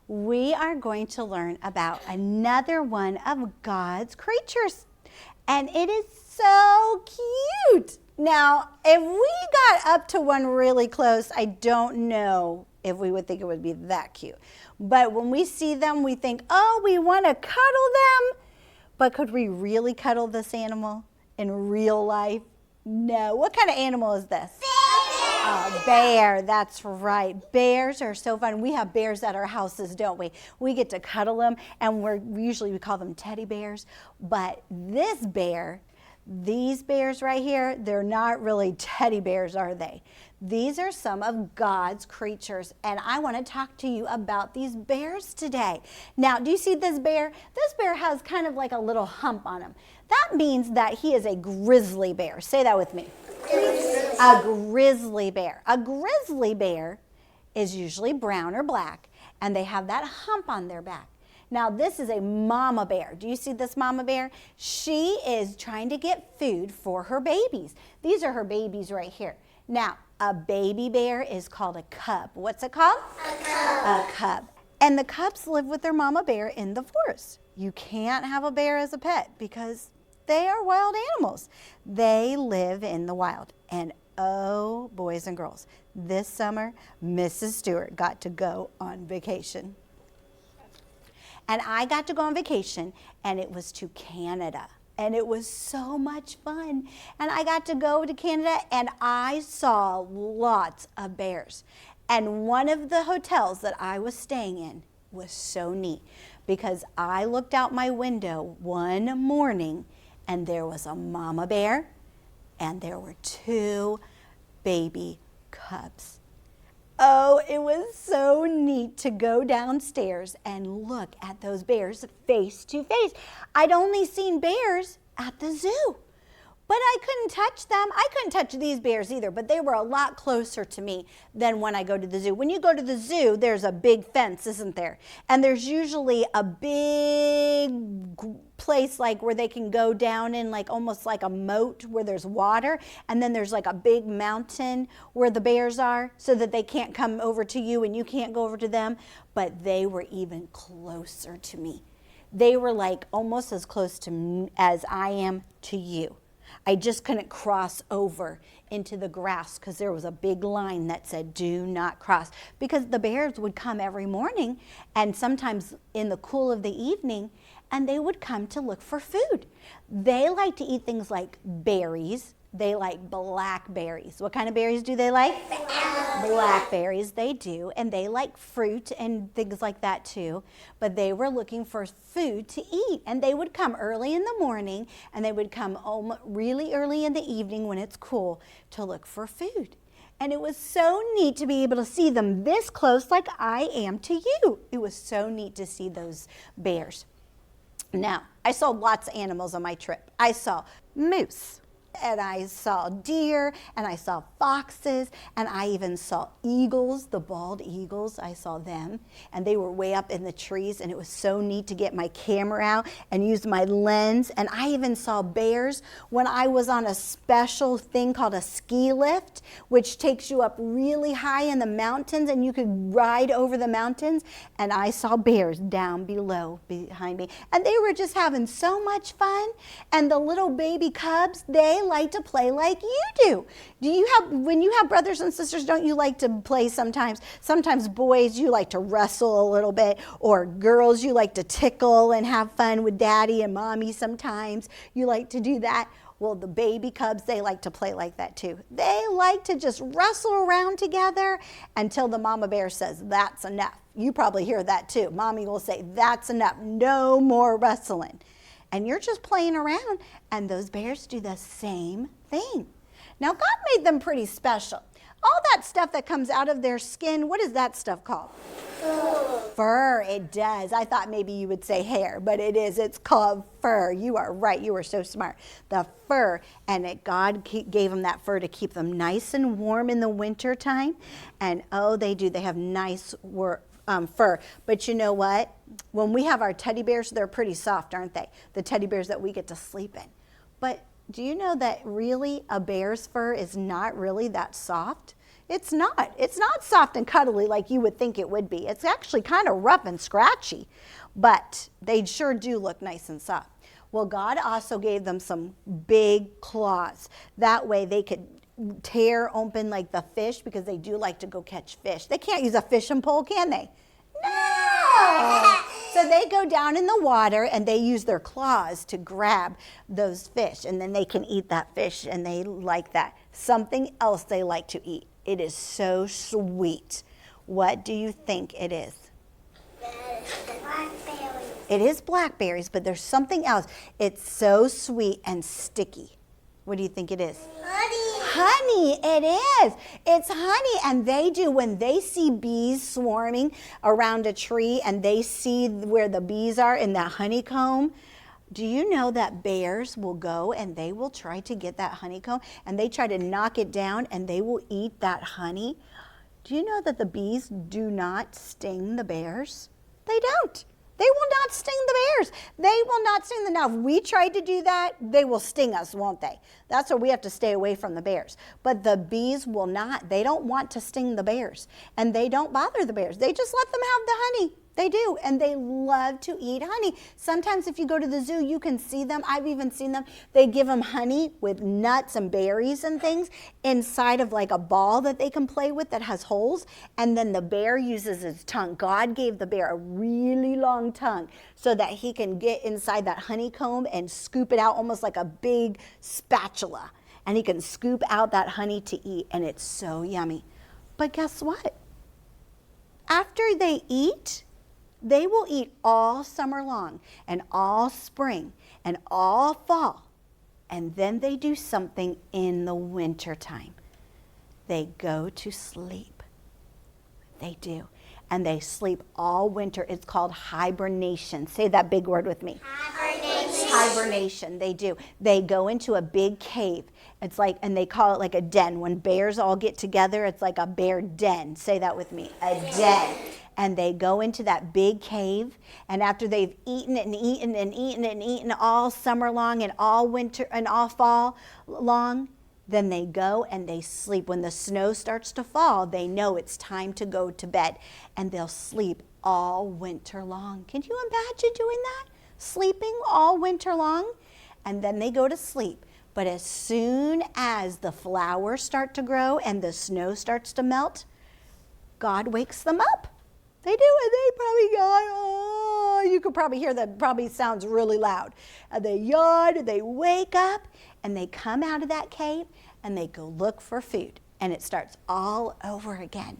we are going to learn about another one of God's creatures. And it is so cute. Now, if we got up to one really close, I don't know if we would think it would be that cute. But when we see them, we think, oh, we want to cuddle them. But could we really cuddle this animal in real life? No. What kind of animal is this? A bear, that's right. Bears are so fun. We have bears at our houses, don't we? We get to cuddle them, and we call them teddy bears. But this bear, these bears right here, they're not really teddy bears, are they? These are some of God's creatures, and I want to talk to you about these bears today. Now, do you see this bear? This bear has kind of like a little hump on him. That means that he is a grizzly bear. Say that with me. A grizzly bear. A grizzly bear is usually brown or black, and they have that hump on their back. Now, this is a mama bear. Do you see this mama bear? She is trying to get food for her babies. These are her babies right here. Now, a baby bear is called a cub. What's it called? A cub. A cub. And the cubs live with their mama bear in the forest. You can't have a bear as a pet because they are wild animals. They live in the wild. And oh, boys and girls, this summer, Mrs. Stewart got to go on vacation. And I got to go on vacation, and it was to Canada. And it was so much fun. And I got to go to Canada, and I saw lots of bears. And one of the hotels that I was staying in was so neat because I looked out my window one morning, and there was a mama bear, and there were two baby cubs. Oh, it was so neat to go downstairs and look at those bears face to face. I'd only seen bears at the zoo, but I couldn't touch them. I couldn't touch these bears either, but they were a lot closer to me than when I go to the zoo. When you go to the zoo, there's a big fence, isn't there? And there's usually a big place like where they can go down in like almost like a moat where there's water, and then there's like a big mountain where the bears are so that they can't come over to you and you can't go over to them. But they were even closer to me. They were like almost as close to me as I am to you. I just couldn't cross over into the grass because there was a big line that said, do not cross. Because the bears would come every morning and sometimes in the cool of the evening, and they would come to look for food. They like to eat things like berries. They like blackberries. What kind of berries do they like? Blackberries, they do. And they like fruit and things like that too. But they were looking for food to eat. And they would come early in the morning and they would come really early in the evening when it's cool to look for food. And it was so neat to be able to see them this close like I am to you. It was so neat to see those bears. Now, I saw lots of animals on my trip. I saw moose, and I saw deer, and I saw foxes, and I even saw eagles, the bald eagles. I saw them, and they were way up in the trees, and it was so neat to get my camera out and use my lens. And I even saw bears when I was on a special thing called a ski lift, which takes you up really high in the mountains, and you could ride over the mountains. And I saw bears down below behind me, and they were just having so much fun. And the little baby cubs, they like to play like you do. When you have brothers and sisters, don't you like to play sometimes? Sometimes boys, you like to wrestle a little bit, or girls, you like to tickle and have fun with daddy and mommy sometimes. You like to do that. Well, the baby cubs, they like to play like that too. They like to just wrestle around together until the mama bear says, that's enough. You probably hear that too. Mommy will say, that's enough, no more wrestling. And you're just playing around, and those bears do the same thing. Now, God made them pretty special. All that stuff that comes out of their skin, what is that stuff called? Fur, it does. I thought maybe you would say hair, but it is. It's called fur. You are right. You are so smart. The fur, and God gave them that fur to keep them nice and warm in the winter time. And oh, they do. They have nice fur. But you know what? When we have our teddy bears, they're pretty soft, aren't they? The teddy bears that we get to sleep in. But do you know that really a bear's fur is not really that soft? It's not. It's not soft and cuddly like you would think it would be. It's actually kind of rough and scratchy, but they sure do look nice and soft. Well, God also gave them some big claws. That way they could tear open like the fish, because they do like to go catch fish. They can't use a fishing pole, can they? No! So they go down in the water and they use their claws to grab those fish, and then they can eat that fish, and they like that. Something else they like to eat. It is so sweet. What do you think it is? Blackberry. It is blackberries, but there's something else. It's so sweet and sticky. What do you think it is? Honey. Honey, it is. It's honey, and they do, when they see bees swarming around a tree and they see where the bees are in that honeycomb, do you know that bears will go and they will try to get that honeycomb, and they try to knock it down and they will eat that honey? Do you know that the bees do not sting the bears? They don't. They will not sting the bears. They will not sting them. Now, if we tried to do that, they will sting us, won't they? That's why we have to stay away from the bears. But the bees will not. They don't want to sting the bears, and they don't bother the bears. They just let them have the honey. They do, and they love to eat honey. Sometimes if you go to the zoo, you can see them. I've even seen them. They give them honey with nuts and berries and things inside of like a ball that they can play with that has holes, and then the bear uses his tongue. God gave the bear a really long tongue so that he can get inside that honeycomb and scoop it out almost like a big spatula, and he can scoop out that honey to eat, and it's so yummy. But guess what? After they eat, they will eat all summer long and all spring and all fall. And then they do something in the winter time. They go to sleep. They do. And they sleep all winter. It's called hibernation. Say that big word with me. Hibernation. Hibernation. They do. They go into a big cave. It's like, and they call it like a den. When bears all get together, it's like a bear den. Say that with me. A den. And they go into that big cave, and after they've eaten and eaten and eaten and eaten all summer long and all winter and all fall long, then they go and they sleep. When the snow starts to fall, they know it's time to go to bed, and they'll sleep all winter long. Can you imagine doing that? Sleeping all winter long? And then they go to sleep. But as soon as the flowers start to grow and the snow starts to melt, God wakes them up. They do, and they probably yawn. Oh, you could probably hear that. Probably sounds really loud. And they yawn, and they wake up, and they come out of that cave, and they go look for food, and it starts all over again.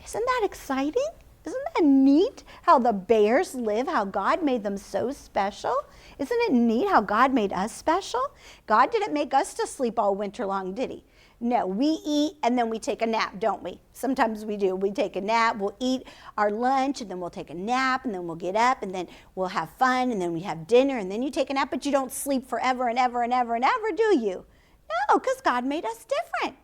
Isn't that exciting? Isn't that neat how the bears live, how God made them so special? Isn't it neat how God made us special? God didn't make us to sleep all winter long, did he? No, we eat and then we take a nap, don't we? Sometimes we do. We take a nap, we'll eat our lunch, and then we'll take a nap, and then we'll get up, and then we'll have fun, and then we have dinner, and then you take a nap, but you don't sleep forever and ever and ever and ever, do you? No, because God made us different.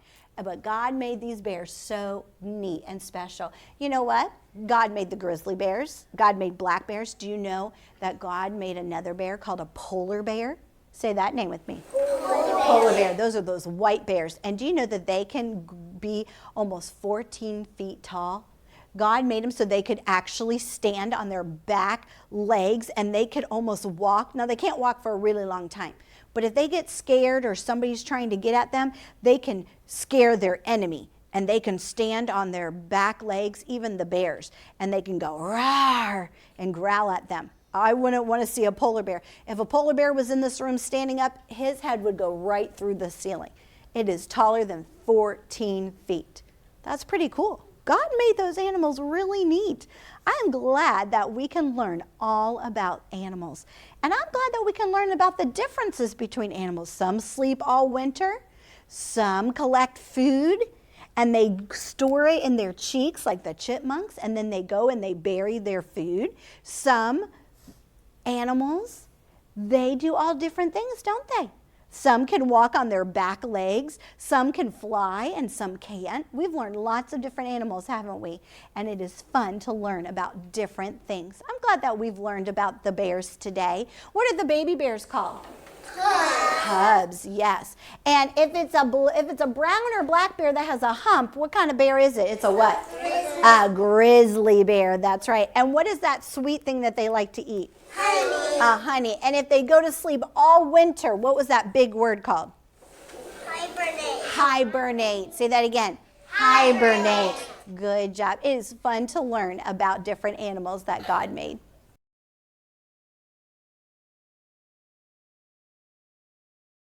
But God made these bears so neat and special. You know what? God made the grizzly bears. God made black bears. Do you know that God made another bear called a polar bear? Say that name with me. Polar bear. Those are those white bears. And do you know that they can be almost 14 feet tall? God made them so they could actually stand on their back legs, and they could almost walk. Now, they can't walk for a really long time, but if they get scared or somebody's trying to get at them, they can scare their enemy, and they can stand on their back legs, even the bears, and they can go roar and growl at them. I wouldn't want to see a polar bear. If a polar bear was in this room standing up, his head would go right through the ceiling. It is taller than 14 feet. That's pretty cool. God made those animals really neat. I'm glad that we can learn all about animals. And I'm glad that we can learn about the differences between animals. Some sleep all winter. Some collect food, and they store it in their cheeks like the chipmunks, and then they go and they bury their food. Some animals, they do all different things, don't they? Some can walk on their back legs, some can fly, and some can't. We've learned lots of different animals, haven't we? And it is fun to learn about different things. I'm glad that we've learned about the bears today. What are the baby bears called? Cubs, yes. And if it's a brown or black bear that has a hump, what kind of bear is it? It's a what? A grizzly bear, that's right. And what is that sweet thing that they like to eat? Honey. Honey. And if they go to sleep all winter, what was that big word called? Hibernate. Hibernate. Say that again. Hibernate. Good job. It is fun to learn about different animals that God made.